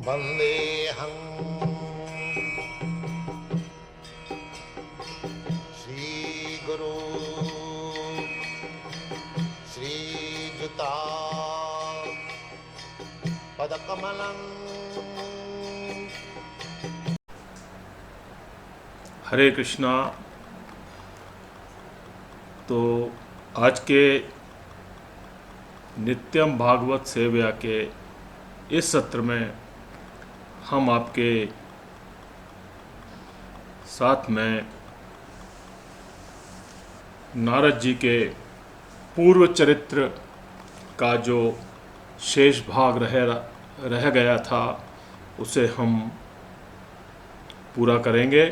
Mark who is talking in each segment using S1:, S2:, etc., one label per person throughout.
S1: वन्देऽहं श्रीगुरु श्रीयुता पदकमलं।
S2: हरे कृष्णा। तो आज के नित्यम भागवत सेव्या के इस सत्र में हम आपके साथ में नारद जी के पूर्व चरित्र का जो शेष भाग रह गया था उसे हम पूरा करेंगे।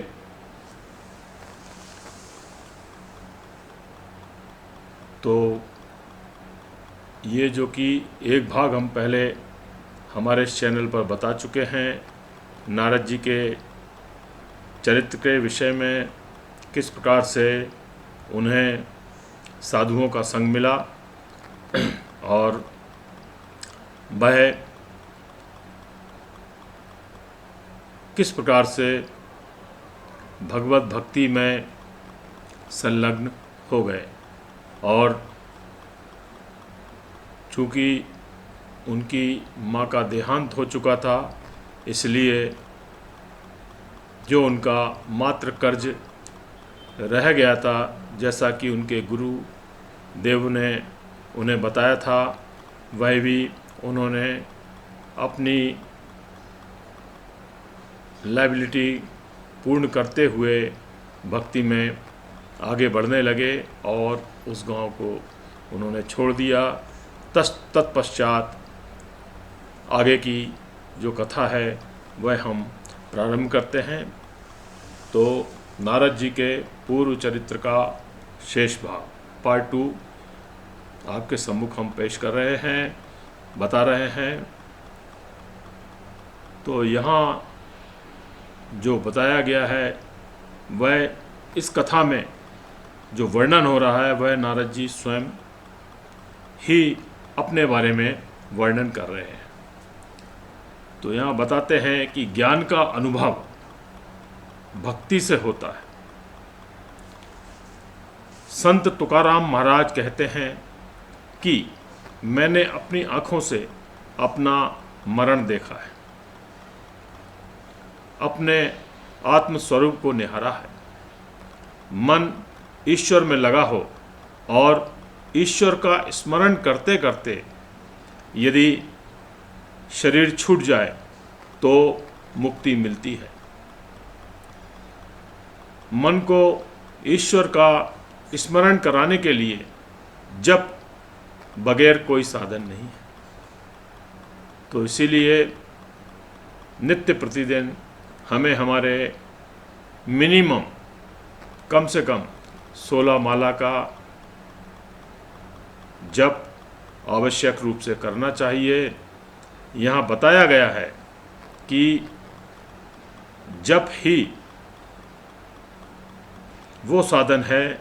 S2: तो ये जो कि एक भाग हम पहले हमारे इस चैनल पर बता चुके हैं, नारद जी के चरित्र के विषय में, किस प्रकार से उन्हें साधुओं का संग मिला और वह किस प्रकार से भगवत भक्ति में संलग्न हो गए। और चूँकि उनकी माँ का देहांत हो चुका था, इसलिए जो उनका मात्र कर्ज रह गया था, जैसा कि उनके गुरु देव ने उन्हें बताया था, वह भी उन्होंने अपनी लायबिलिटी पूर्ण करते हुए भक्ति में आगे बढ़ने लगे और उस गांव को उन्होंने छोड़ दिया। तत्पश्चात आगे की जो कथा है वह हम प्रारंभ करते हैं। तो नारद जी के पूर्व चरित्र का शेष भाग पार्ट 2 आपके सम्मुख हम पेश कर रहे हैं, बता रहे हैं। तो यहाँ जो बताया गया है वह इस कथा में जो वर्णन हो रहा है वह नारद जी स्वयं ही अपने बारे में वर्णन कर रहे हैं। तो यहाँ बताते हैं कि ज्ञान का अनुभव भक्ति से होता है। संत तुकाराम महाराज कहते हैं कि मैंने अपनी आँखों से अपना मरण देखा है, अपने आत्मस्वरूप को निहारा है। मन ईश्वर में लगा हो और ईश्वर का स्मरण करते करते यदि शरीर छूट जाए तो मुक्ति मिलती है। मन को ईश्वर का स्मरण कराने के लिए जप बगैर कोई साधन नहीं है। तो इसीलिए नित्य प्रतिदिन हमें हमारे मिनिमम कम से कम 16 माला का जप आवश्यक रूप से करना चाहिए। यहाँ बताया गया है कि जप ही वो साधन है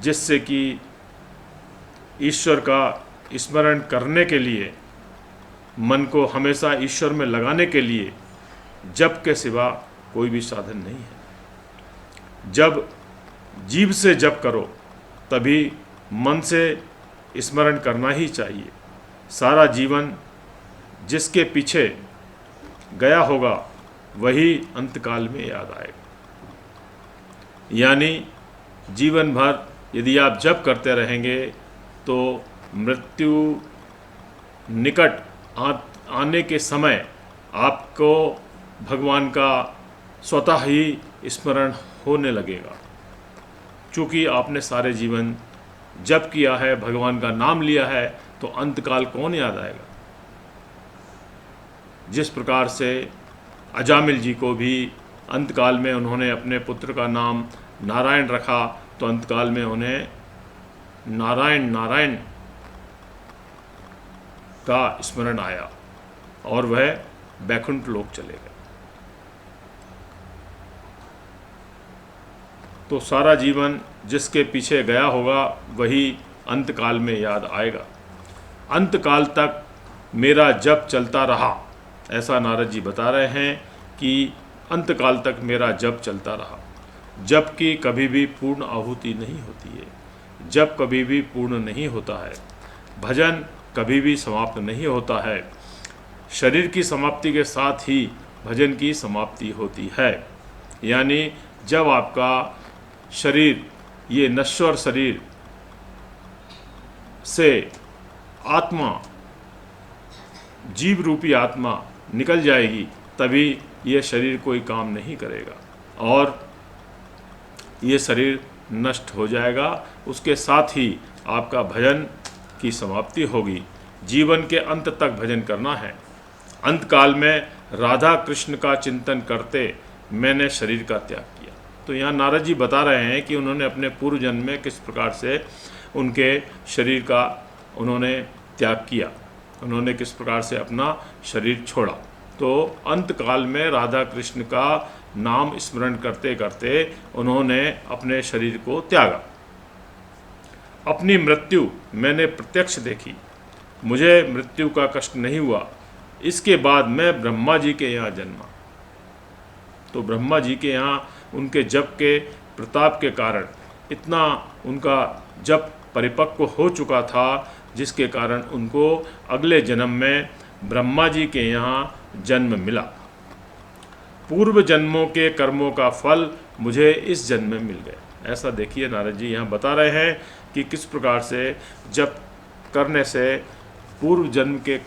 S2: जिससे कि ईश्वर का स्मरण करने के लिए, मन को हमेशा ईश्वर में लगाने के लिए जप के सिवा कोई भी साधन नहीं है। जब जीभ से जप करो तभी मन से स्मरण करना ही चाहिए। सारा जीवन जिसके पीछे गया होगा वही अंतकाल में याद आएगा। यानी जीवन भर यदि आप जप करते रहेंगे तो मृत्यु निकट आने के समय आपको भगवान का स्वतः ही स्मरण होने लगेगा। चूँकि आपने सारे जीवन जप किया है, भगवान का नाम लिया है, तो अंतकाल कौन याद आएगा। जिस प्रकार से अजामिल जी को भी अंतकाल में उन्होंने अपने पुत्र का नाम नारायण रखा, तो अंतकाल में उन्हें नारायण नारायण का स्मरण आया और वह बैकुंठ लोक चले गए। तो सारा जीवन जिसके पीछे गया होगा वही अंतकाल में याद आएगा। अंतकाल तक मेरा जप चलता रहा, ऐसा नारद जी बता रहे हैं कि अंतकाल तक मेरा जप चलता रहा। जप की कभी भी पूर्ण आहुति नहीं होती है, जप कभी भी पूर्ण नहीं होता है, भजन कभी भी समाप्त नहीं होता है। शरीर की समाप्ति के साथ ही भजन की समाप्ति होती है। यानी जब आपका शरीर, ये नश्वर शरीर से आत्मा, जीव रूपी आत्मा निकल जाएगी, तभी ये शरीर कोई काम नहीं करेगा और ये शरीर नष्ट हो जाएगा। उसके साथ ही आपका भजन की समाप्ति होगी। जीवन के अंत तक भजन करना है। अंत काल में राधा कृष्ण का चिंतन करते मैंने शरीर का त्याग किया। तो यहाँ नारद जी बता रहे हैं कि उन्होंने अपने पूर्व जन्म में किस प्रकार से उनके शरीर का उन्होंने त्याग किया, उन्होंने किस प्रकार से अपना शरीर छोड़ा। तो अंत काल में राधा कृष्ण का नाम स्मरण करते करते उन्होंने अपने शरीर को त्यागा। अपनी मृत्यु मैंने प्रत्यक्ष देखी, मुझे मृत्यु का कष्ट नहीं हुआ। इसके बाद मैं ब्रह्मा जी के यहाँ जन्मा। तो ब्रह्मा जी के यहाँ उनके जप के प्रताप के कारण इतना उनका जप परिपक्व हो चुका था, जिसके कारण उनको अगले जन्म में ब्रह्मा जी के यहाँ जन्म मिला। पूर्व जन्मों के कर्मों का फल मुझे इस जन्म में मिल गया। ऐसा देखिए नारद जी यहाँ बता रहे हैं कि किस प्रकार से जप करने से पूर्व जन्म के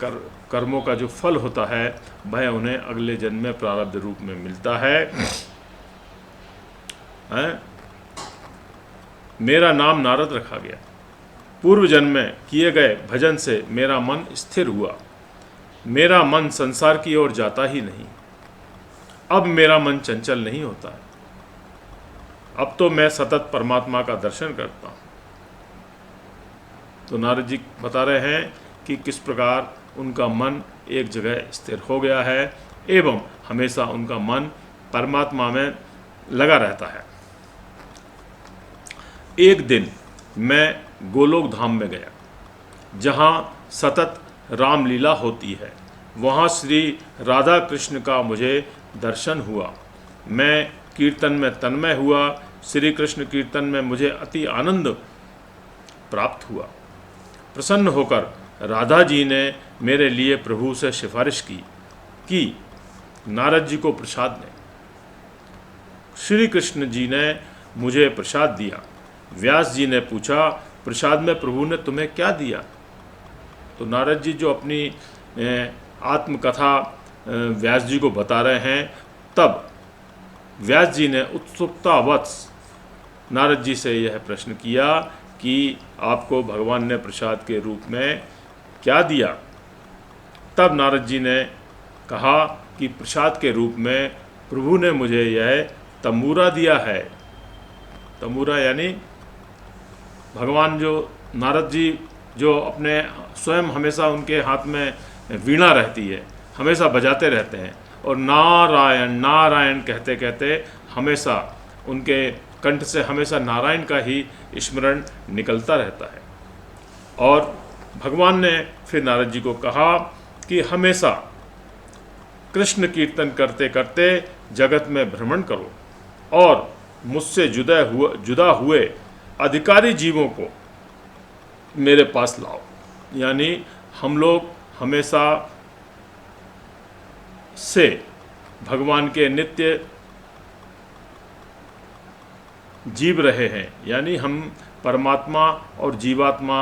S2: कर्मों का जो फल होता है वह उन्हें अगले जन्म में प्रारब्ध रूप में मिलता है। मेरा नाम नारद रखा गया। पूर्व जन्म में किए गए भजन से मेरा मन स्थिर हुआ। मेरा मन संसार की ओर जाता ही नहीं। अब मेरा मन चंचल नहीं होता है। अब तो मैं सतत परमात्मा का दर्शन करता हूँ। तो नारद जी बता रहे हैं कि किस प्रकार उनका मन एक जगह स्थिर हो गया है एवं हमेशा उनका मन परमात्मा में लगा रहता है। एक दिन मैं गोलोक धाम में गया, जहाँ सतत रामलीला होती है। वहाँ श्री राधा कृष्ण का मुझे दर्शन हुआ। मैं कीर्तन में तन्मय हुआ। श्री कृष्ण कीर्तन में मुझे अति आनंद प्राप्त हुआ। प्रसन्न होकर राधा जी ने मेरे लिए प्रभु से सिफारिश की कि नारद जी को प्रसाद दें। श्री कृष्ण जी ने मुझे प्रसाद दिया। व्यास जी ने पूछा, प्रसाद में प्रभु ने तुम्हें क्या दिया? तो नारद जी जो अपनी आत्मकथा व्यास जी को बता रहे हैं, तब व्यास जी ने उत्सुकतावश नारद जी से यह प्रश्न किया कि आपको भगवान ने प्रसाद के रूप में क्या दिया? तब नारद जी ने कहा कि प्रसाद के रूप में प्रभु ने मुझे यह तंबूरा दिया है। तंबूरा यानी भगवान जो नारद जी जो अपने स्वयं हमेशा उनके हाथ में वीणा रहती है, हमेशा बजाते रहते हैं और नारायण नारायण कहते कहते हमेशा उनके कंठ से हमेशा नारायण का ही स्मरण निकलता रहता है। और भगवान ने फिर नारद जी को कहा कि हमेशा कृष्ण कीर्तन करते करते जगत में भ्रमण करो और मुझसे जुदा हुए अधिकारी जीवों को मेरे पास लाओ। यानी हम लोग हमेशा से भगवान के नित्य जीव रहे हैं, यानी हम परमात्मा और जीवात्मा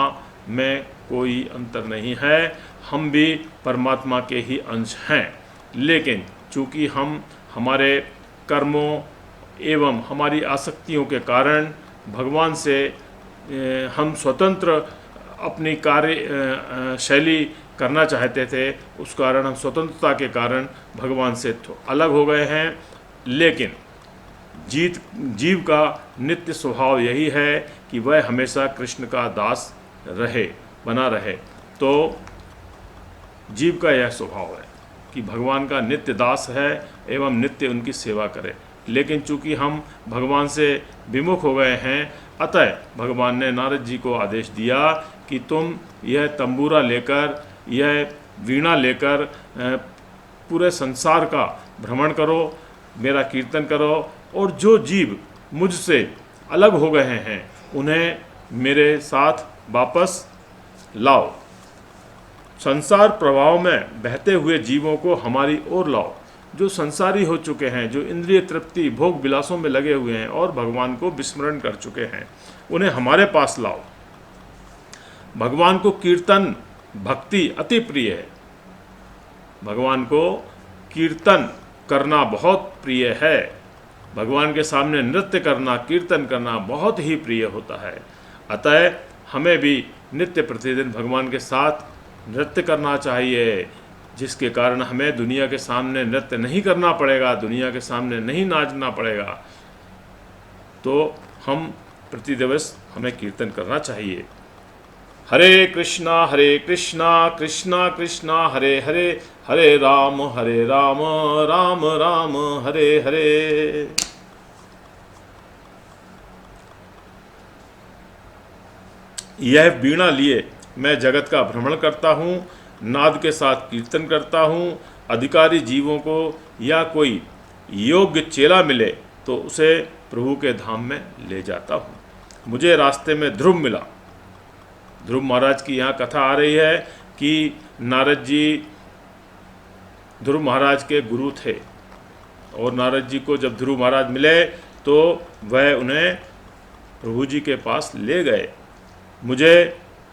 S2: में कोई अंतर नहीं है, हम भी परमात्मा के ही अंश हैं। लेकिन चूँकि हम हमारे कर्मों एवं हमारी आसक्तियों के कारण भगवान से हम स्वतंत्र अपनी कार्य शैली करना चाहते थे, उस कारण हम स्वतंत्रता के कारण भगवान से अलग हो गए हैं। लेकिन जीव का नित्य स्वभाव यही है कि वह हमेशा कृष्ण का दास रहे, बना रहे। तो जीव का यह स्वभाव है कि भगवान का नित्य दास है एवं नित्य उनकी सेवा करे। लेकिन चूंकि हम भगवान से विमुख हो गए हैं, अतः भगवान ने नारद जी को आदेश दिया कि तुम यह तंबूरा लेकर, यह वीणा लेकर पूरे संसार का भ्रमण करो, मेरा कीर्तन करो, और जो जीव मुझसे अलग हो गए हैं उन्हें मेरे साथ वापस लाओ। संसार प्रभाव में बहते हुए जीवों को हमारी ओर लाओ। जो संसारी हो चुके हैं, जो इंद्रिय तृप्ति भोग विलासों में लगे हुए हैं और भगवान को विस्मरण कर चुके हैं, उन्हें हमारे पास लाओ। भगवान को कीर्तन भक्ति अति प्रिय है। भगवान को कीर्तन करना बहुत प्रिय है। भगवान के सामने नृत्य करना, कीर्तन करना बहुत ही प्रिय होता है। अतः हमें भी नित्य प्रतिदिन भगवान के साथ नृत्य करना चाहिए, जिसके कारण हमें दुनिया के सामने नृत्य नहीं करना पड़ेगा, दुनिया के सामने नहीं नाचना पड़ेगा। तो हम प्रति दिवस हमें कीर्तन करना चाहिए। हरे कृष्णा कृष्णा कृष्णा हरे हरे, हरे राम राम राम हरे हरे। यह वीणा लिए मैं जगत का भ्रमण करता हूँ, नाद के साथ कीर्तन करता हूँ। अधिकारी जीवों को या कोई योग्य चेला मिले तो उसे प्रभु के धाम में ले जाता हूँ। मुझे रास्ते में ध्रुव मिला। ध्रुव महाराज की यहाँ कथा आ रही है कि नारद जी ध्रुव महाराज के गुरु थे, और नारद जी को जब ध्रुव महाराज मिले तो वह उन्हें प्रभु जी के पास ले गए। मुझे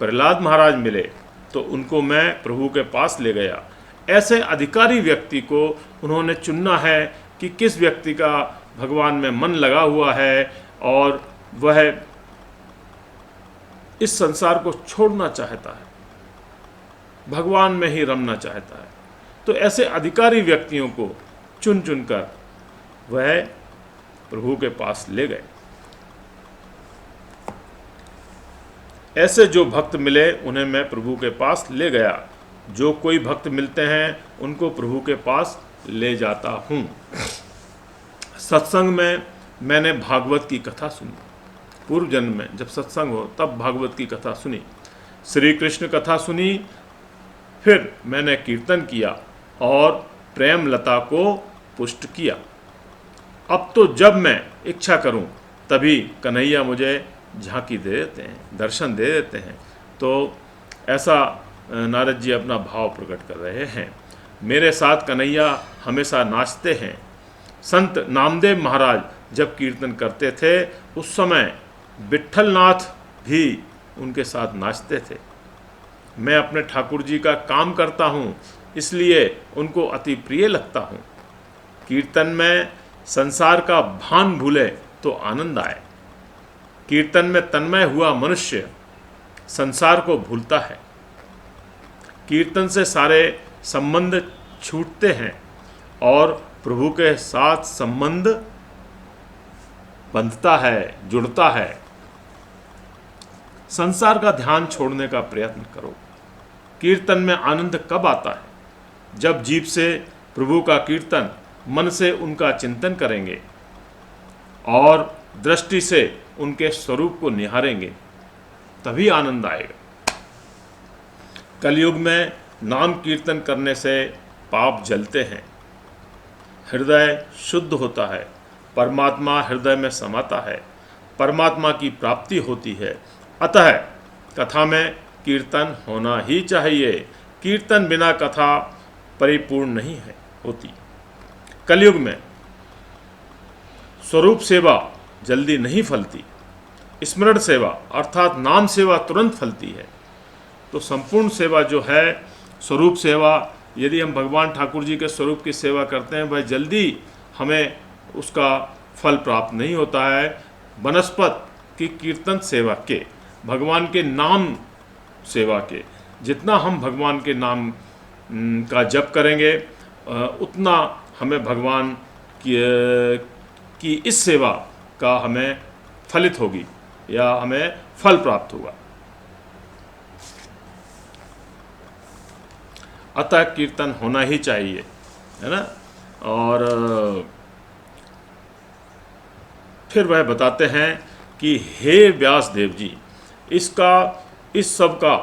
S2: प्रहलाद महाराज मिले तो उनको मैं प्रभु के पास ले गया। ऐसे अधिकारी व्यक्ति को उन्होंने चुनना है कि किस व्यक्ति का भगवान में मन लगा हुआ है और वह इस संसार को छोड़ना चाहता है, भगवान में ही रमना चाहता है। तो ऐसे अधिकारी व्यक्तियों को चुन चुनकर वह प्रभु के पास ले गए। ऐसे जो भक्त मिले उन्हें मैं प्रभु के पास ले गया। जो कोई भक्त मिलते हैं उनको प्रभु के पास ले जाता हूँ। सत्संग में मैंने भागवत की कथा सुनी। पूर्व जन्म में जब सत्संग हो तब भागवत की कथा सुनी, श्री कृष्ण कथा सुनी, फिर मैंने कीर्तन किया और प्रेम लता को पुष्ट किया। अब तो जब मैं इच्छा करूं तभी कन्हैया मुझे झांकी दे देते हैं, दर्शन दे देते हैं। तो ऐसा नारद जी अपना भाव प्रकट कर रहे हैं। मेरे साथ कन्हैया हमेशा नाचते हैं। संत नामदेव महाराज जब कीर्तन करते थे उस समय विट्ठलनाथ भी उनके साथ नाचते थे। मैं अपने ठाकुर जी का काम करता हूँ, इसलिए उनको अति प्रिय लगता हूँ। कीर्तन में संसार का भान भूले तो आनंद आए। कीर्तन में तन्मय हुआ मनुष्य संसार को भूलता है। कीर्तन से सारे संबंध छूटते हैं और प्रभु के साथ संबंध बंधता है, जुड़ता है। संसार का ध्यान छोड़ने का प्रयत्न करो। कीर्तन में आनंद कब आता है? जब जीभ से प्रभु का कीर्तन, मन से उनका चिंतन करेंगे और दृष्टि से उनके स्वरूप को निहारेंगे, तभी आनंद आएगा। कलयुग में नाम कीर्तन करने से पाप जलते हैं, हृदय शुद्ध होता है, परमात्मा हृदय में समाता है, परमात्मा की प्राप्ति होती है। अतः कथा में कीर्तन होना ही चाहिए। कीर्तन बिना कथा परिपूर्ण नहीं है होती। कलयुग में स्वरूप सेवा जल्दी नहीं फलती, स्मरण सेवा अर्थात नाम सेवा तुरंत फलती है। तो संपूर्ण सेवा जो है, स्वरूप सेवा, यदि हम भगवान ठाकुर जी के स्वरूप की सेवा करते हैं, वह जल्दी हमें उसका फल प्राप्त नहीं होता है। बनस्पत की कीर्तन सेवा के, भगवान के नाम सेवा के, जितना हम भगवान के नाम का जप करेंगे उतना हमें भगवान की इस सेवा का हमें फलित होगी या हमें फल प्राप्त होगा। अतः कीर्तन होना ही चाहिए, है ना। और फिर वह बताते हैं कि हे व्यास देव जी, इस सब का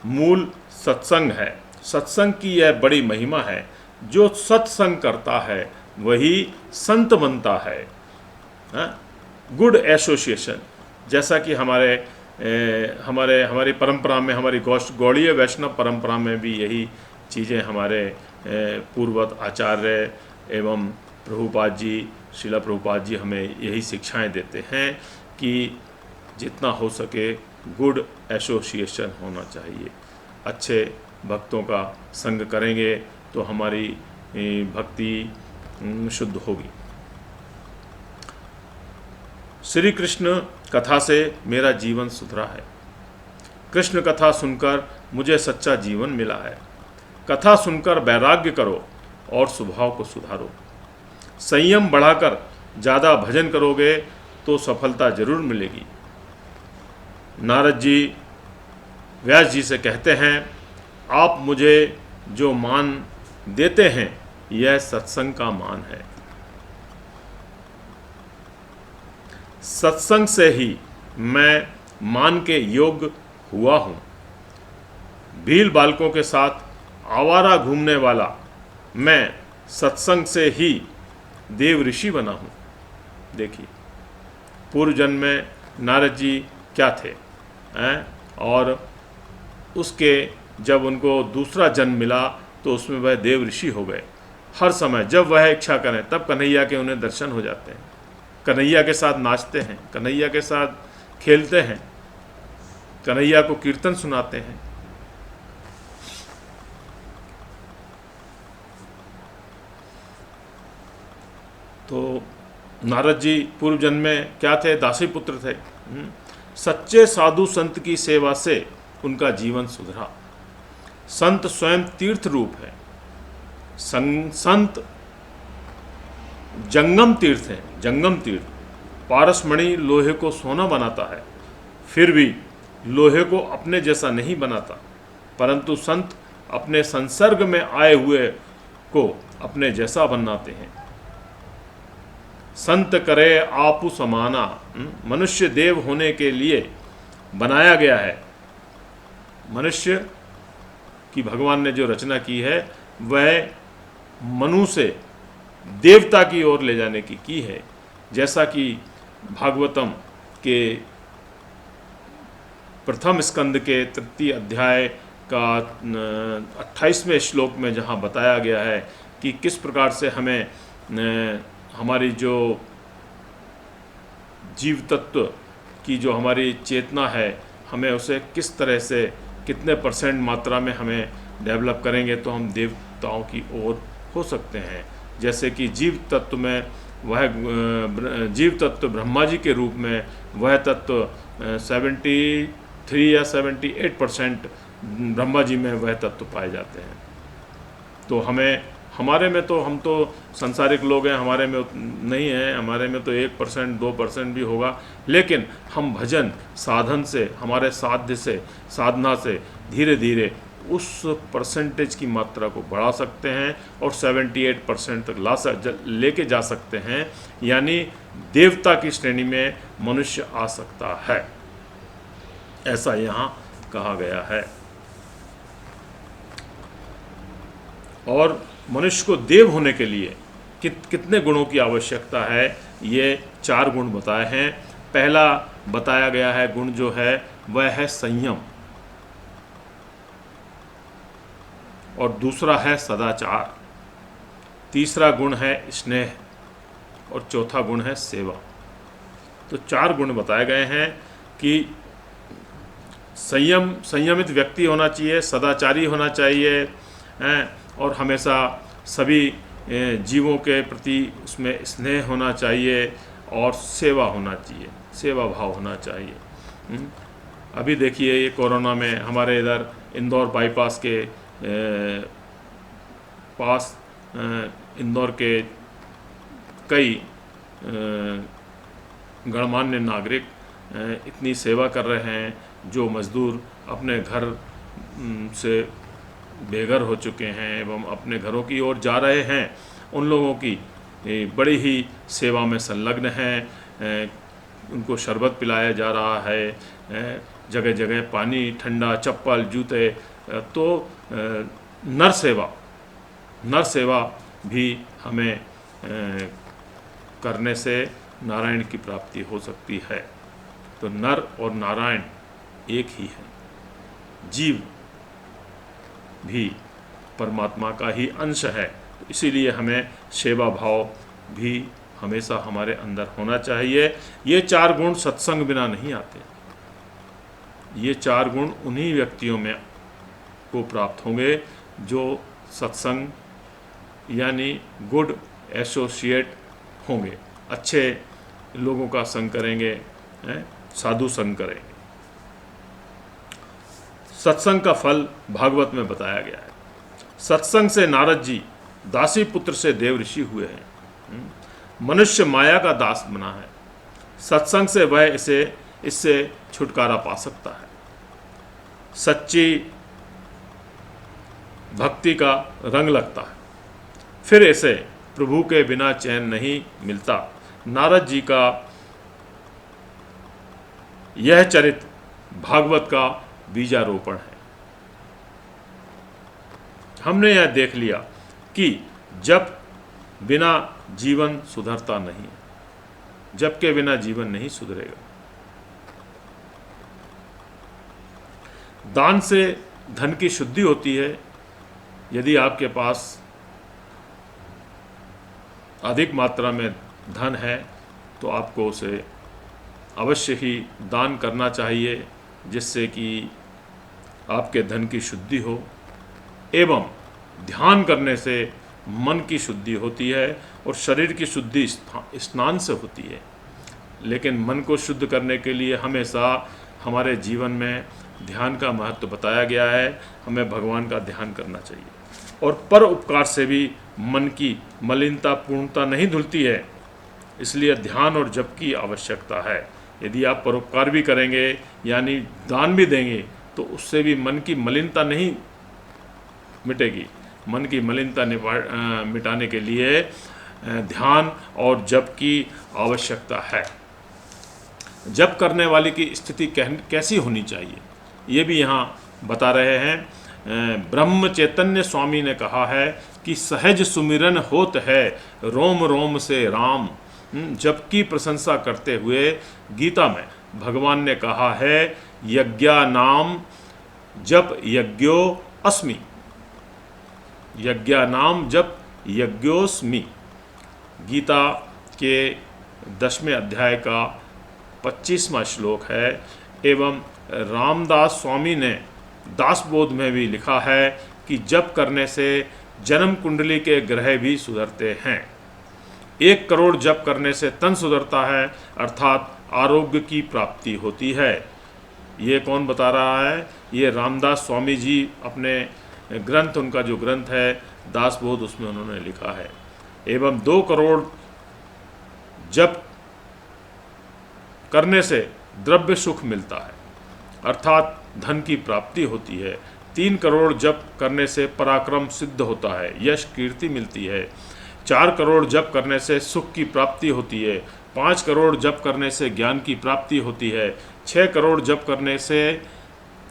S2: मूल सत्संग है। सत्संग की यह बड़ी महिमा है। जो सत्संग करता है वही संत बनता है। गुड एसोसिएशन, जैसा कि हमारी परंपरा में, हमारी गौड़ीय वैष्णव परंपरा में भी यही चीज़ें हमारे पूर्वत आचार्य एवं प्रभुपाद जी, श्रीला प्रभुपाद जी हमें यही शिक्षाएं देते हैं कि जितना हो सके गुड एसोसिएशन होना चाहिए। अच्छे भक्तों का संग करेंगे तो हमारी भक्ति शुद्ध होगी। श्री कृष्ण कथा से मेरा जीवन सुधरा है। कृष्ण कथा सुनकर मुझे सच्चा जीवन मिला है। कथा सुनकर वैराग्य करो और स्वभाव को सुधारो। संयम बढ़ाकर ज़्यादा भजन करोगे तो सफलता जरूर मिलेगी। नारद जी व्यास जी से कहते हैं, आप मुझे जो मान देते हैं यह सत्संग का मान है। सत्संग से ही मैं मान के योग्य हुआ हूँ। भील बालकों के साथ आवारा घूमने वाला मैं सत्संग से ही देव ऋषि बना हूँ। देखिए, पूर्व जन्म में नारद जी क्या थे और उसके जब उनको दूसरा जन्म मिला तो उसमें वह देव ऋषि हो गए। हर समय जब वह इच्छा करें तब कन्हैया के उन्हें दर्शन हो जाते हैं, कन्हैया के साथ नाचते हैं, कन्हैया के साथ खेलते हैं, कन्हैया को कीर्तन सुनाते हैं। तो नारद जी पूर्व जन्म में क्या थे? दासी पुत्र थे। सच्चे साधु संत की सेवा से उनका जीवन सुधरा। संत स्वयं तीर्थ रूप है। संत जंगम तीर्थ है। जंगम तीर्थ पारसमणि लोहे को सोना बनाता है, फिर भी लोहे को अपने जैसा नहीं बनाता, परंतु संत अपने संसर्ग में आए हुए को अपने जैसा बनाते हैं। संत करे आपु समाना मनुष्य देव होने के लिए बनाया गया है। मनुष्य की भगवान ने जो रचना की है वह मनु से देवता की ओर ले जाने की है। जैसा कि भागवतम के प्रथम स्कंद के तृतीय अध्याय का 28वें श्लोक में जहाँ बताया गया है कि किस प्रकार से हमें हमारी जो जीव तत्व की जो हमारी चेतना है, हमें उसे किस तरह से कितने % मात्रा में हमें डेवलप करेंगे तो हम देवताओं की ओर हो सकते हैं। जैसे कि जीव तत्व में वह जीव तत्व ब्रह्मा जी के रूप में वह तत्व 73 या 78% ब्रह्मा जी में वह तत्व पाए जाते हैं। तो हमारे में तो हम तो संसारिक लोग हैं, हमारे में नहीं है, हमारे में तो 1% 2% भी होगा, लेकिन हम भजन साधन से, हमारे साध्य से, साधना से धीरे धीरे उस परसेंटेज की मात्रा को बढ़ा सकते हैं और 78% तक लेके जा सकते हैं। यानी देवता की श्रेणी में मनुष्य आ सकता है, ऐसा यहाँ कहा गया है। और मनुष्य को देव होने के लिए कितने गुणों की आवश्यकता है, ये 4 गुण बताए हैं। पहला बताया गया है गुण जो है वह है संयम, और दूसरा है सदाचार, तीसरा गुण है स्नेह और चौथा गुण है सेवा। तो 4 गुण बताए गए हैं कि संयमित व्यक्ति होना चाहिए, सदाचारी होना चाहिए और हमेशा सभी जीवों के प्रति उसमें स्नेह होना चाहिए और सेवा होना चाहिए, सेवा भाव होना चाहिए। अभी देखिए ये कोरोना में हमारे इधर इंदौर बाईपास के पास इंदौर के कई गणमान्य नागरिक इतनी सेवा कर रहे हैं, जो मजदूर अपने घर से बेघर हो चुके हैं एवं अपने घरों की ओर जा रहे हैं, उन लोगों की बड़ी ही सेवा में संलग्न हैं। उनको शरबत पिलाया जा रहा है, जगह जगह पानी, ठंडा, चप्पल, जूते, तो नर सेवा नर सेवा भी हमें करने से नारायण की प्राप्ति हो सकती है। तो नर और नारायण एक ही है। जीव भी परमात्मा का ही अंश है, तो इसीलिए हमें सेवा भाव भी हमेशा हमारे अंदर होना चाहिए। ये 4 गुण सत्संग बिना नहीं आते। ये 4 गुण उन्हीं व्यक्तियों में को प्राप्त होंगे जो सत्संग यानी गुड एसोसिएट होंगे, अच्छे लोगों का संग करेंगे, साधु संग करेंगे। सत्संग का फल भागवत में बताया गया है। सत्संग से नारद जी दासी पुत्र से देव ऋषि हुए हैं। मनुष्य माया का दास बना है, सत्संग से वह इससे छुटकारा पा सकता है। सच्ची भक्ति का रंग लगता है, फिर इसे प्रभु के बिना चैन नहीं मिलता। नारद जी का यह चरित्र भागवत का बीजारोपण है। हमने यह देख लिया कि जब बिना जीवन सुधरता नहीं, जब के बिना जीवन नहीं सुधरेगा। दान से धन की शुद्धि होती है। यदि आपके पास अधिक मात्रा में धन है तो आपको उसे अवश्य ही दान करना चाहिए, जिससे कि आपके धन की शुद्धि हो। एवं ध्यान करने से मन की शुद्धि होती है और शरीर की शुद्धि स्नान से होती है। लेकिन मन को शुद्ध करने के लिए हमेशा हमारे जीवन में ध्यान का महत्व बताया गया है। हमें भगवान का ध्यान करना चाहिए। और पर उपकार से भी मन की मलिनता पूर्णता नहीं धुलती है, इसलिए ध्यान और जप की आवश्यकता है। यदि आप परोपकार भी करेंगे यानी दान भी देंगे तो उससे भी मन की मलिनता नहीं मिटेगी। मन की मलिनता मिटाने के लिए ध्यान और जप की आवश्यकता है। जप करने वाले की स्थिति कैसी होनी चाहिए, ये भी यहाँ बता रहे हैं। ब्रह्म चैतन्य स्वामी ने कहा है कि सहज सुमिरन होत है रोम रोम से राम। जप की प्रशंसा करते हुए गीता में भगवान ने कहा है यज्ञा नाम जप यज्ञो अस्मि, यज्ञा नाम जप यज्ञोस्मि। गीता के 10वें अध्याय का 25वां श्लोक है। एवं रामदास स्वामी ने दासबोध में भी लिखा है कि जप करने से जन्म कुंडली के ग्रह भी सुधरते हैं। 1 करोड़ जप करने से तन सुधरता है, अर्थात आरोग्य की प्राप्ति होती है। ये कौन बता रहा है? ये रामदास स्वामी जी अपने ग्रंथ, उनका जो ग्रंथ है दासबोध, उसमें उन्होंने लिखा है। एवं 2 करोड़ जप करने से द्रव्य सुख मिलता है, अर्थात धन की प्राप्ति होती है। 3 करोड़ जप करने से पराक्रम सिद्ध होता है, यश कीर्ति मिलती है। 4 करोड़ जप करने से सुख की प्राप्ति होती है। 5 करोड़ जप करने से ज्ञान की प्राप्ति होती है। 6 करोड़ जप करने से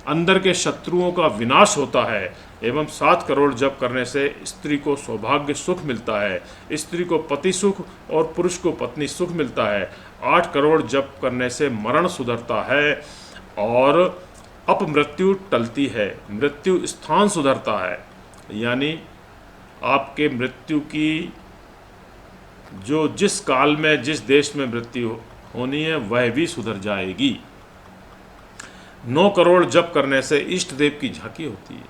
S2: अंदर के शत्रुओं का विनाश होता है। एवं 7 करोड़ जप करने से स्त्री को सौभाग्य सुख मिलता है, स्त्री को पति सुख और पुरुष को पत्नी सुख मिलता है। 8 करोड़ जप करने से मरण सुधरता है और अपमृत्यु टलती है, मृत्यु स्थान सुधरता है। यानी आपके मृत्यु की जो जिस काल में जिस देश में मृत्यु होनी है वह भी सुधर जाएगी। 9 करोड़ जप करने से इष्ट देव की झांकी होती है।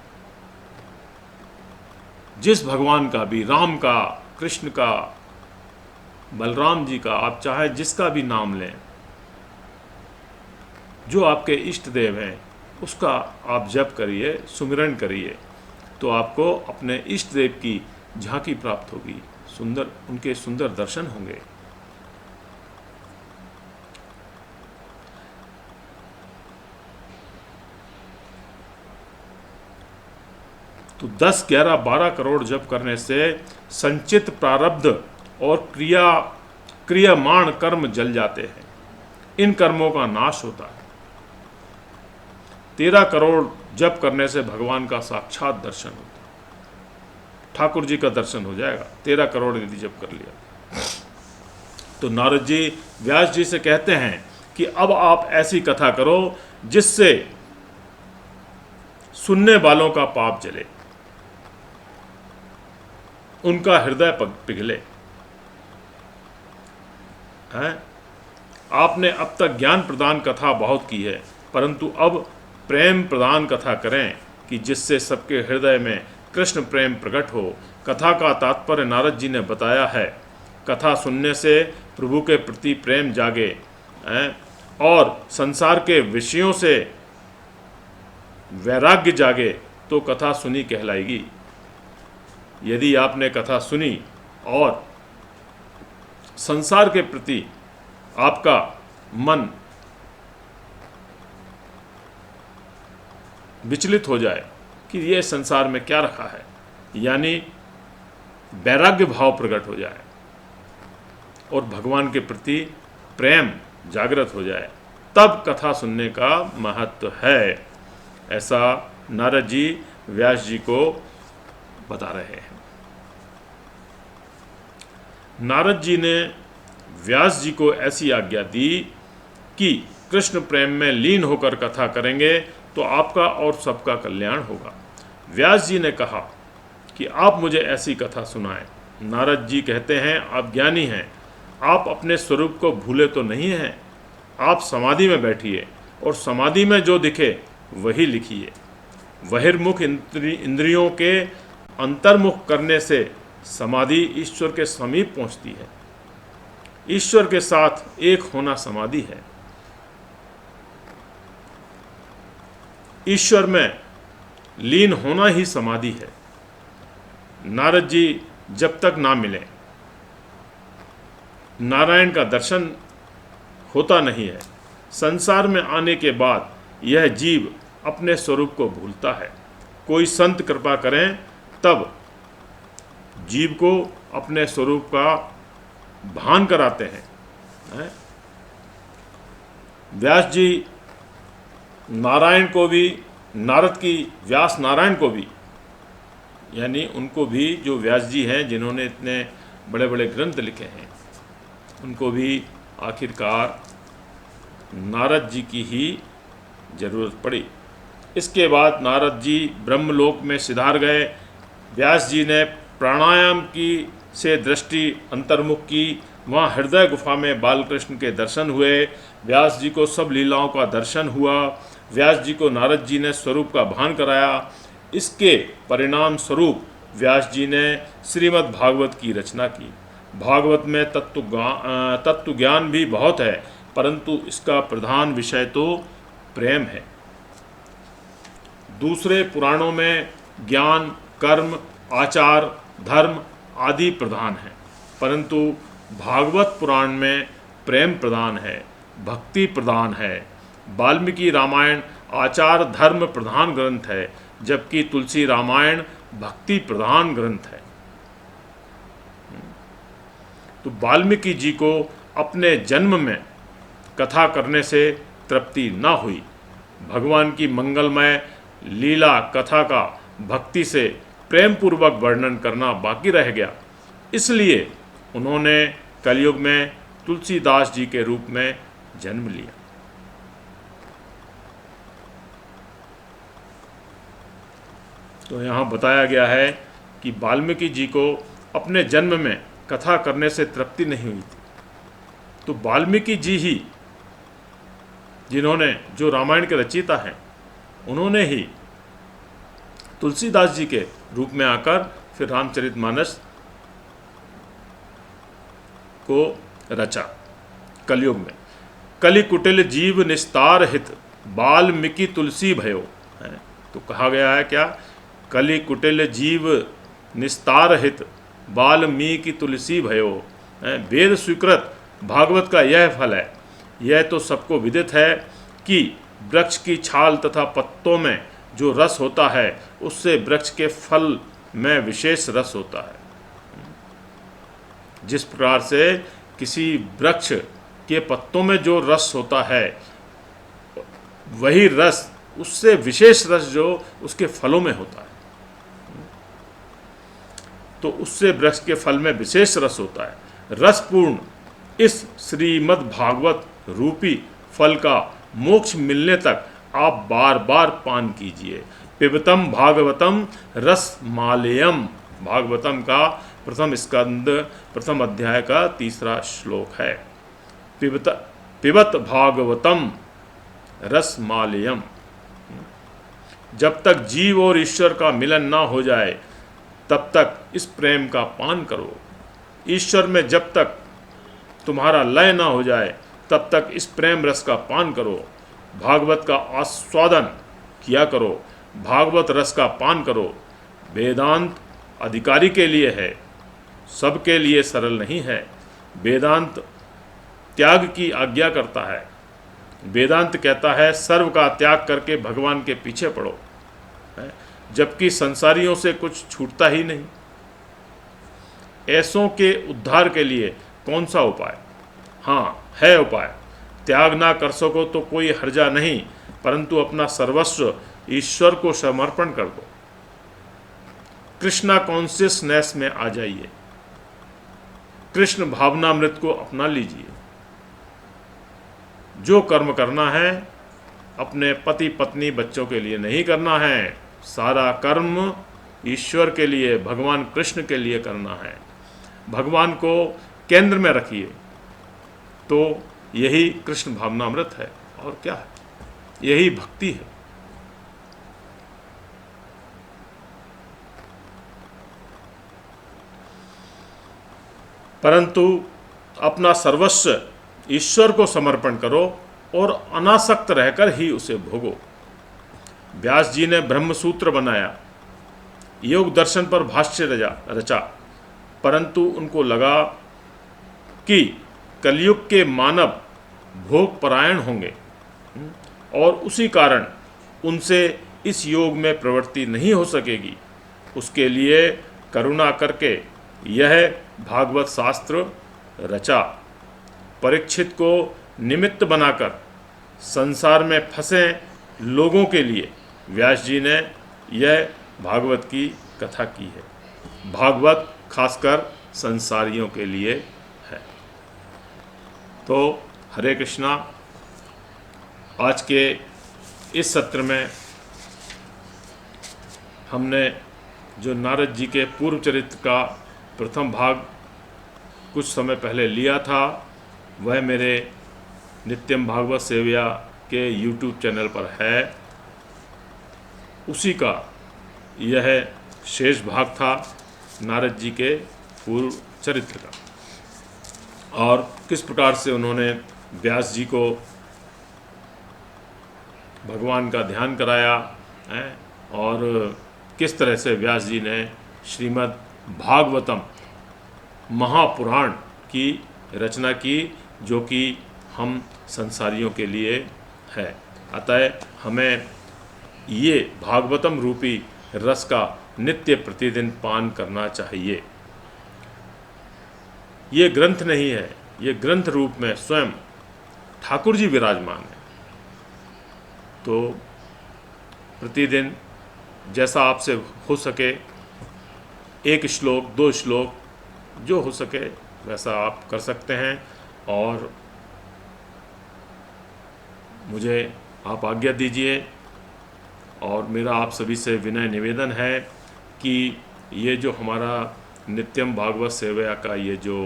S2: जिस भगवान का भी, राम का, कृष्ण का, बलराम जी का, आप चाहे जिसका भी नाम लें, जो आपके इष्ट देव हैं उसका आप जप करिए, सुमिरन करिए, तो आपको अपने इष्ट देव की झांकी प्राप्त होगी, उनके सुंदर दर्शन होंगे। तो 10, 11, 12 करोड़ जप करने से संचित प्रारब्ध और क्रियामाण कर्म जल जाते हैं, इन कर्मों का नाश होता है। 13 करोड़ जप करने से भगवान का साक्षात दर्शन होता है। ठाकुर जी का दर्शन हो जाएगा। 13 करोड़ यदि जब कर लिया। तो नारद जी व्यास जी से कहते हैं कि अब आप ऐसी कथा करो जिससे सुनने वालों का पाप जले, उनका हृदय पिघले। हैं? आपने अब तक ज्ञान प्रदान कथा बहुत की है, परंतु अब प्रेम प्रदान कथा करें कि जिससे सबके हृदय में कृष्ण प्रेम प्रकट हो। कथा का तात्पर्य नारद जी ने बताया है। कथा सुनने से प्रभु के प्रति प्रेम जागे, और संसार के विषयों से वैराग्य जागे तो कथा सुनी कहलाएगी। यदि आपने कथा सुनी और संसार के प्रति आपका मन विचलित हो जाए कि ये संसार में क्या रखा है, यानी वैराग्य भाव प्रकट हो जाए और भगवान के प्रति प्रेम जागृत हो जाए, तब कथा सुनने का महत्व है। ऐसा नारद जी व्यास जी को बता रहे हैं। नारद जी ने व्यास जी को ऐसी आज्ञा दी कि कृष्ण प्रेम में लीन होकर कथा करेंगे तो आपका और सबका कल्याण होगा। व्यास जी ने कहा कि आप मुझे ऐसी कथा सुनाएं। नारद जी कहते हैं, आप ज्ञानी हैं, आप अपने स्वरूप को भूले तो नहीं हैं। आप समाधि में बैठिए और समाधि में जो दिखे वही लिखिए। बहिर्मुख इंद्रियों के अंतर्मुख करने से समाधि ईश्वर के समीप पहुंचती है। ईश्वर के साथ एक होना समाधि है। ईश्वर में लीन होना ही समाधि है। नारद जी जब तक ना मिले, नारायण का दर्शन होता नहीं है। संसार में आने के बाद यह जीव अपने स्वरूप को भूलता है। कोई संत कृपा करें तब जीव को अपने स्वरूप का भान कराते हैं। व्यास जी नारायण को भी, नारद की व्यास नारायण को भी, यानी उनको भी, जो व्यास जी हैं जिन्होंने इतने बड़े बड़े ग्रंथ लिखे हैं, उनको भी आखिरकार नारद जी की ही जरूरत पड़ी। इसके बाद नारद जी ब्रह्मलोक में सिधार गए। व्यास जी ने प्राणायाम की से दृष्टि अंतर्मुख की। वहाँ हृदय गुफा में बालकृष्ण के दर्शन हुए। व्यास जी को सब लीलाओं का दर्शन हुआ। व्यास जी को नारद जी ने स्वरूप का भान कराया। इसके परिणाम स्वरूप व्यास जी ने श्रीमद् भागवत की रचना की। भागवत में तत्व ज्ञान भी बहुत है, परंतु इसका प्रधान विषय तो प्रेम है। दूसरे पुराणों में ज्ञान, कर्म, आचार, धर्म आदि प्रधान है, परंतु भागवत पुराण में प्रेम प्रधान है, भक्ति प्रधान है। वाल्मीकि रामायण आचार धर्म प्रधान ग्रंथ है, जबकि तुलसी रामायण भक्ति प्रधान ग्रंथ है। तो वाल्मीकि जी को अपने जन्म में कथा करने से तृप्ति न हुई। भगवान की मंगलमय लीला कथा का भक्ति से प्रेम पूर्वक वर्णन करना बाकी रह गया, इसलिए उन्होंने कलयुग में तुलसीदास जी के रूप में जन्म लिया। तो यहाँ बताया गया है कि वाल्मीकि जी को अपने जन्म में कथा करने से तृप्ति नहीं हुई थी। तो वाल्मीकि जी ही, जिन्होंने, जो रामायण के रचयिता हैं, उन्होंने ही तुलसीदास जी के रूप में आकर फिर रामचरितमानस को रचा कलयुग में। कलि कुटिल जीव निस्तार हित वाल्मीकि तुलसी भयो। तो कहा गया है क्या? कलि कुटिल जीव निस्तार हित वाल्मीकि तुलसी भयो। वेद स्वीकृत भागवत का यह फल है। यह तो सबको विदित है कि वृक्ष की छाल तथा पत्तों में जो रस होता है, उससे वृक्ष के फल में विशेष रस होता है। जिस प्रकार से किसी वृक्ष के पत्तों में जो रस होता है, वही रस, उससे विशेष रस जो उसके फलों में होता है। तो उससे वृक्ष के फल में विशेष रस होता है। रसपूर्ण इस श्रीमद् भागवत रूपी फल का मोक्ष मिलने तक आप बार बार पान कीजिए। पिबतम भागवतम रसमालयम, भागवतम का प्रथम स्कंद प्रथम अध्याय का 3रा श्लोक है। पिबत भागवतम रसमालयम। जब तक जीव और ईश्वर का मिलन ना हो जाए तब तक इस प्रेम का पान करो। ईश्वर में जब तक तुम्हारा लय ना हो जाए तब तक इस प्रेम रस का पान करो। भागवत का आस्वादन किया करो, भागवत रस का पान करो। वेदांत अधिकारी के लिए है, सबके लिए सरल नहीं है। वेदांत त्याग की आज्ञा करता है। वेदांत कहता है सर्व का त्याग करके भगवान के पीछे पड़ो, जबकि संसारियों से कुछ छूटता ही नहीं। ऐसों के उद्धार के लिए कौन सा उपाय? हाँ, है उपाय। त्याग ना कर सको तो कोई हर्जा नहीं, परंतु अपना सर्वस्व ईश्वर को समर्पण कर दो। कृष्णा कॉन्शियसनेस में आ जाइए, कृष्ण भावनामृत को अपना लीजिए। जो कर्म करना है अपने पति पत्नी बच्चों के लिए नहीं करना है, सारा कर्म ईश्वर के लिए, भगवान कृष्ण के लिए करना है। भगवान को केंद्र में रखिए, तो यही कृष्ण भावनामृत है। और क्या है? यही भक्ति है। परंतु अपना सर्वस्व ईश्वर को समर्पण करो और अनासक्त रहकर ही उसे भोगो। व्यास जी ने ब्रह्मसूत्र बनाया, योग दर्शन पर भाष्य रचा, परंतु उनको लगा कि कलयुग के मानव भोग परायण होंगे और उसी कारण उनसे इस योग में प्रवृत्ति नहीं हो सकेगी। उसके लिए करुणा करके यह भागवत शास्त्र रचा। परीक्षित को निमित्त बनाकर संसार में फंसे लोगों के लिए व्यास जी ने यह भागवत की कथा की है। भागवत खासकर संसारियों के लिए है। तो हरे कृष्णा, आज के इस सत्र में हमने जो नारद जी के पूर्व चरित्र का प्रथम भाग कुछ समय पहले लिया था, वह मेरे नित्यम भागवत सेवया के YouTube चैनल पर है। उसी का यह शेष भाग था नारद जी के पूर्व चरित्र का, और किस प्रकार से उन्होंने व्यास जी को भगवान का ध्यान कराया है, और किस तरह से व्यास जी ने श्रीमद् भागवतम महापुराण की रचना की, जो कि हम संसारियों के लिए है। अतः हमें ये भागवतम रूपी रस का नित्य प्रतिदिन पान करना चाहिए। ये ग्रंथ नहीं है, ये ग्रंथ रूप में स्वयं ठाकुर जी विराजमान है। तो प्रतिदिन जैसा आपसे हो सके, 1 श्लोक 2 श्लोक जो हो सके वैसा आप कर सकते हैं। और मुझे आप आज्ञा दीजिए, और मेरा आप सभी से विनय निवेदन है कि ये जो हमारा नित्यम भागवत सेवया का ये जो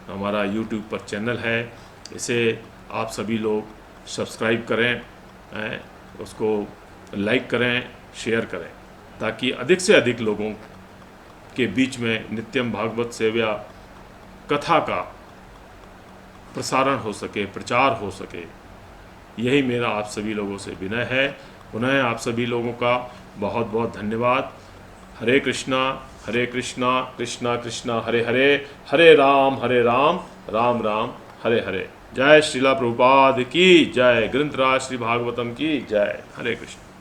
S2: हमारा YouTube पर चैनल है, इसे आप सभी लोग सब्सक्राइब करें, उसको लाइक करें, शेयर करें, ताकि अधिक से अधिक लोगों के बीच में नित्यम भागवत सेवया कथा का प्रसारण हो सके, प्रचार हो सके। यही मेरा आप सभी लोगों से विनय है। पुनः आप सभी लोगों का बहुत बहुत धन्यवाद। हरे कृष्णा कृष्णा कृष्णा हरे हरे, हरे राम राम राम हरे हरे। जय श्रीला प्रभुपाद की जय, ग्रंथराज श्री भागवतम की जय। हरे कृष्ण।